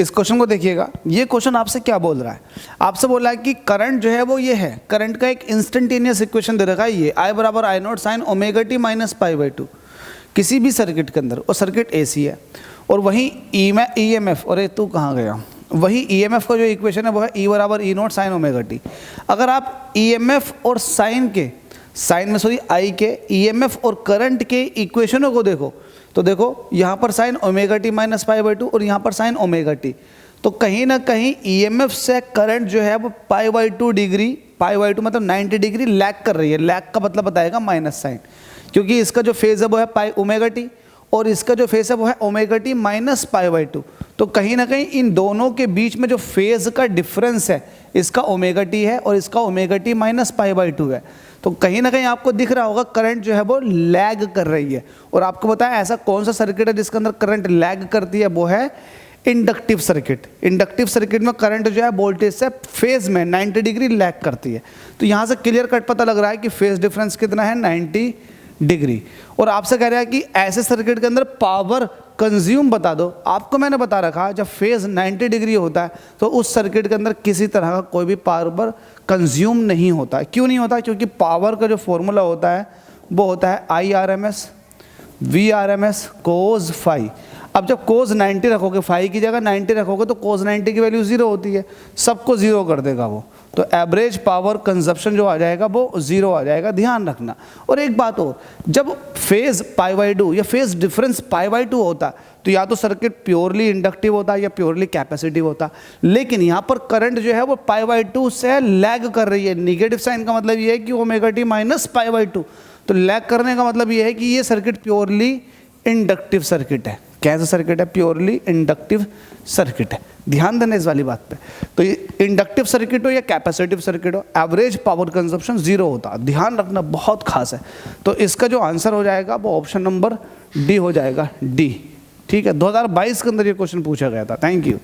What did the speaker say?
इस क्वेश्चन को देखिएगा, ये क्वेश्चन आपसे क्या बोल रहा है, आपसे बोल रहा है कि करंट जो है वो ये है, करंट का एक इंस्टेंटेनियस इक्वेशन दे रखा है ये I बराबर I nought sine omega t minus pi by 2 किसी भी सर्किट के अंदर, और सर्किट AC है, और वहीं EMF, और तू कहाँ गया, वही EMF का जो इक्वेशन है वो है E बराबर ई नॉट साइन ओमेगा टी। अगर आप EMF और I के EMF और करंट के इक्वेशनों को देखो तो देखो यहाँ पर sign omega t minus pi by 2 और यहाँ पर साइन ओमेगा टी, तो कहीं ना कहीं EMF से करंट जो है वो पाई बाई 2 डिग्री, पाई बाई 2 मतलब 90 डिग्री लैग कर रही है। लैग का मतलब बताएगा माइनस साइन, क्योंकि इसका जो फेज है वो है पाई ओमेगा टी और इसका जो फेज है वो है omega t minus pi by 2। तो कहीं ना कहीं इन दोनों के बीच में जो फेज का डिफरेंस है, इसका ओमेगा टी है और इसका omega t minus pi by 2 है। तो कहीं ना कहीं आपको दिख रहा होगा करंट जो है वो लैग कर रही है। और आपको बताया ऐसा कौन सा सर्किट है जिसके अंदर करंट लैग करती है, वो है इंडक्टिव सर्किट। इंडक्टिव सर्किट में करंट जो है वोल्टेज से फेज में 90 डिग्री लैग करती है। तो यहाँ से क्लियर कट पता लग रहा है कि फेज डिफरेंस कितना है, 90 डिग्री। और आपसे कह रहा है कि ऐसे सर्किट के अंदर पावर कंज्यूम बता दो। आपको मैंने बता रखा जब फेज 90 डिग्री होता है तो उस सर्किट के अंदर किसी तरह का कोई भी पावर कंज्यूम नहीं होता है। क्यों नहीं होता? क्योंकि पावर का जो फॉर्मूला होता है वो होता है IRMS VRMS कोज फाई। अब जब कोज 90 रखोगे, फाई की जगह 90 रखोगे तो कोज 90 की वैल्यू 0 होती है, सबको 0 कर देगा वो। तो एवरेज पावर कंजप्शन जो आ जाएगा वो 0 आ जाएगा, ध्यान रखना। और एक बात और, जब फेज पाई बाई 2 या फेज डिफरेंस पाई बाई 2 होता तो या तो सर्किट प्योरली इंडक्टिव होता या प्योरली कैपेसिटिव होता, लेकिन यहाँ पर करंट जो है वो पाई बाई 2 से लैग कर रही है। निगेटिव साइन का मतलब ये है कि omega t minus pi by 2, तो लैग करने का मतलब ये है कि ये सर्किट प्योरली इंडक्टिव सर्किट है। कैसा सर्किट है? प्योरली इंडक्टिव सर्किट है। ध्यान देना इस वाली बात पे। तो ये इंडक्टिव सर्किट हो या कैपेसिटिव सर्किट हो, एवरेज पावर कंजप्शन 0 होता। ध्यान रखना, बहुत खास है। तो इसका जो आंसर हो जाएगा वो ऑप्शन नंबर डी हो जाएगा, डी। ठीक है, 2022 के अंदर ये क्वेश्चन पूछा गया था। Thank you.